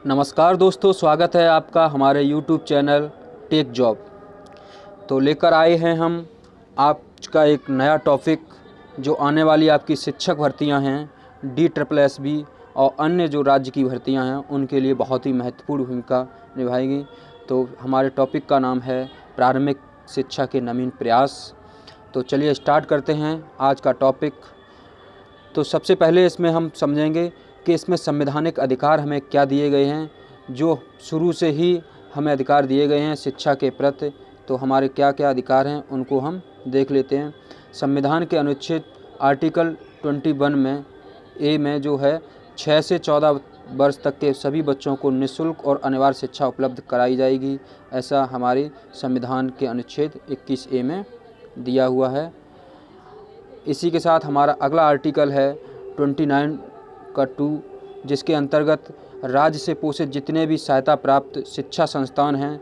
नमस्कार दोस्तों, स्वागत है आपका हमारे YouTube चैनल टेक जॉब। तो लेकर आए हैं हम आपका एक नया टॉपिक जो आने वाली आपकी शिक्षक भर्तियां हैं, DSSB और अन्य जो राज्य की भर्तियां हैं उनके लिए बहुत ही महत्वपूर्ण भूमिका निभाएगी। तो हमारे टॉपिक का नाम है प्रारंभिक शिक्षा के नवीन प्रयास। तो चलिए स्टार्ट करते हैं आज का टॉपिक। तो सबसे पहले इसमें हम समझेंगे कि इसमें संवैधानिक अधिकार हमें क्या दिए गए हैं, जो शुरू से ही हमें अधिकार दिए गए हैं शिक्षा के प्रति। तो हमारे क्या क्या अधिकार हैं उनको हम देख लेते हैं। संविधान के अनुच्छेद आर्टिकल 21 में जो है 6 से 14 वर्ष तक के सभी बच्चों को निःशुल्क और अनिवार्य शिक्षा उपलब्ध कराई जाएगी, ऐसा हमारे संविधान के अनुच्छेद 21A में दिया हुआ है। इसी के साथ हमारा अगला आर्टिकल है 29 का 2, जिसके अंतर्गत राज्य से पोषित जितने भी सहायता प्राप्त शिक्षा संस्थान हैं,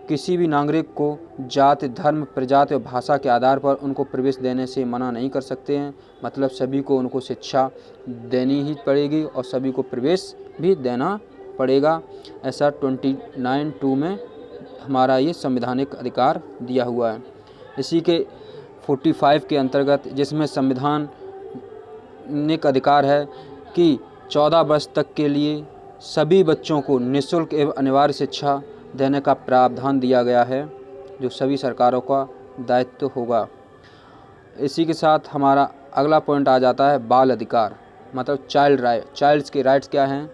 किसी भी नागरिक को जाति, धर्म, प्रजाति और भाषा के आधार पर उनको प्रवेश देने से मना नहीं कर सकते हैं। मतलब सभी को उनको शिक्षा देनी ही पड़ेगी और सभी को प्रवेश भी देना पड़ेगा, ऐसा 29(2) में हमारा ये संवैधानिक अधिकार दिया हुआ है। इसी के 45 के अंतर्गत, जिसमें संवैधानिक अधिकार है कि 14 वर्ष तक के लिए सभी बच्चों को निःशुल्क एवं अनिवार्य शिक्षा देने का प्रावधान दिया गया है, जो सभी सरकारों का दायित्व होगा। इसी के साथ हमारा अगला पॉइंट आ जाता है बाल अधिकार, मतलब चाइल्ड्स के राइट्स क्या हैं।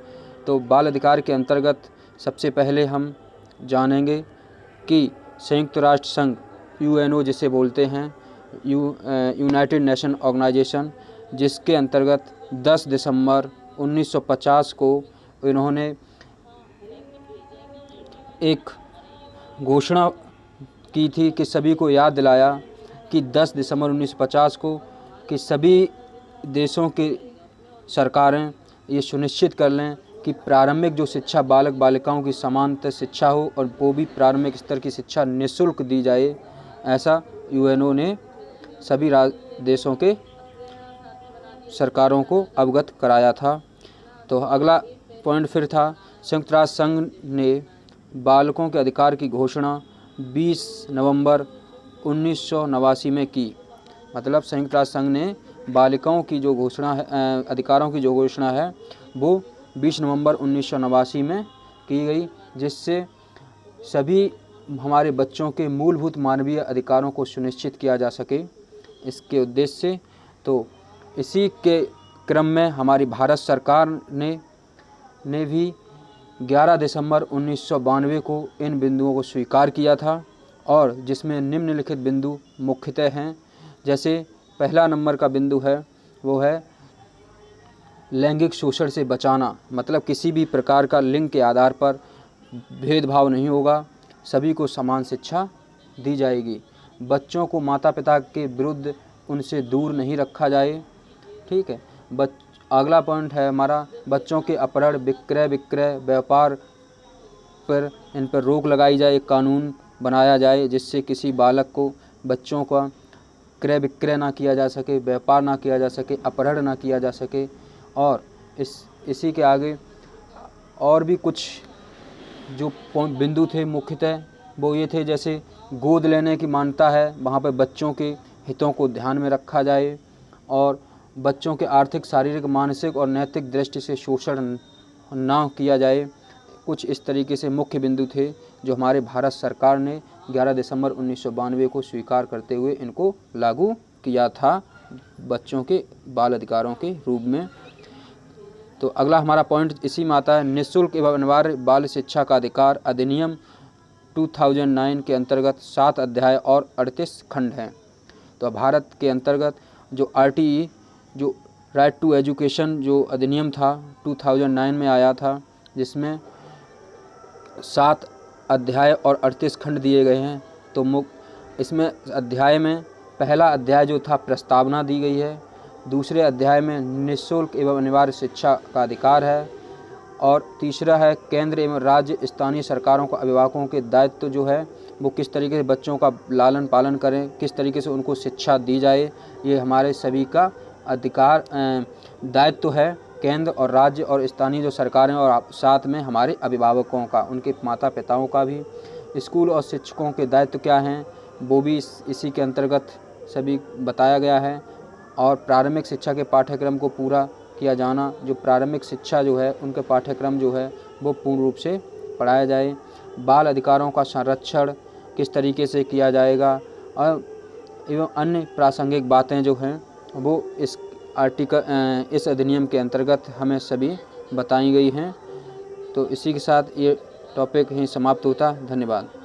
तो बाल अधिकार के अंतर्गत सबसे पहले हम जानेंगे कि संयुक्त राष्ट्र संघ UNO जिसे बोलते हैं, यूनाइटेड नेशन ऑर्गेनाइजेशन, जिसके अंतर्गत 10 दिसंबर 1950 को इन्होंने एक घोषणा की थी कि सभी को याद दिलाया कि 10 दिसंबर 1950 को कि सभी देशों की सरकारें ये सुनिश्चित कर लें कि प्रारंभिक जो शिक्षा बालक बालिकाओं की समानता शिक्षा हो और वो भी प्रारंभिक स्तर की शिक्षा निःशुल्क दी जाए, ऐसा UNO ने सभी देशों के सरकारों को अवगत कराया था। तो अगला पॉइंट फिर था, संयुक्त राष्ट्र संघ ने बालकों के अधिकार की घोषणा 20 नवंबर 1989 में की। मतलब संयुक्त राष्ट्र संघ ने बालिकाओं की जो घोषणा है, अधिकारों की जो घोषणा है, वो 20 नवंबर 1989 में की गई, जिससे सभी हमारे बच्चों के मूलभूत मानवीय अधिकारों को सुनिश्चित किया जा सके, इसके उद्देश्य से। तो इसी के क्रम में हमारी भारत सरकार ने भी 11 दिसंबर 1992 को इन बिंदुओं को स्वीकार किया था, और जिसमें निम्नलिखित बिंदु मुख्यतः हैं। जैसे पहला नंबर का बिंदु है वो है लैंगिक शोषण से बचाना, मतलब किसी भी प्रकार का लिंग के आधार पर भेदभाव नहीं होगा, सभी को समान शिक्षा दी जाएगी। बच्चों को माता पिता के विरुद्ध उनसे दूर नहीं रखा जाए, ठीक है। अगला पॉइंट है हमारा, बच्चों के अपहरण, विक्रय, व्यापार पर इन पर रोक लगाई जाए, एक कानून बनाया जाए जिससे किसी बालक को, बच्चों का क्रय विक्रय ना किया जा सके, व्यापार ना किया जा सके, अपहरण ना किया जा सके। और इसी के आगे और भी कुछ जो बिंदु थे मुख्यतः वो ये थे, जैसे गोद लेने की मान्यता है, वहाँ पर बच्चों के हितों को ध्यान में रखा जाए, और बच्चों के आर्थिक, शारीरिक, मानसिक और नैतिक दृष्टि से शोषण ना किया जाए। कुछ इस तरीके से मुख्य बिंदु थे जो हमारे भारत सरकार ने 11 दिसंबर 1992 को स्वीकार करते हुए इनको लागू किया था बच्चों के बाल अधिकारों के रूप में। तो अगला हमारा पॉइंट इसी में आता है, निःशुल्क एवं अनिवार्य बाल शिक्षा का अधिकार अधिनियम 2009 के अंतर्गत 7 अध्याय और 38 खंड हैं। तो भारत के अंतर्गत जो RTE, जो राइट टू एजुकेशन जो अधिनियम था 2009 में आया था, जिसमें 7 अध्याय और 38 खंड दिए गए हैं। तो इसमें अध्याय में पहला अध्याय जो था प्रस्तावना दी गई है, दूसरे अध्याय में निःशुल्क एवं अनिवार्य शिक्षा का अधिकार है, और तीसरा है केंद्र एवं राज्य स्थानीय सरकारों को अभिभावकों के दायित्व जो है वो किस तरीके से बच्चों का लालन पालन करें, किस तरीके से उनको शिक्षा दी जाए, ये हमारे सभी का अधिकार दायित्व है। केंद्र और राज्य और स्थानीय जो सरकारें और साथ में हमारे अभिभावकों का, उनके माता पिताओं का भी, स्कूल और शिक्षकों के दायित्व क्या हैं वो भी इसी के अंतर्गत सभी बताया गया है। और प्रारंभिक शिक्षा के पाठ्यक्रम को पूरा किया जाना, जो प्रारंभिक शिक्षा जो है उनके पाठ्यक्रम जो है वो पूर्ण रूप से पढ़ाया जाए। बाल अधिकारों का संरक्षण किस तरीके से किया जाएगा और एवं अन्य प्रासंगिक बातें जो हैं वो इस अधिनियम के अंतर्गत हमें सभी बताई गई हैं। तो इसी के साथ ये टॉपिक ही समाप्त होता। धन्यवाद।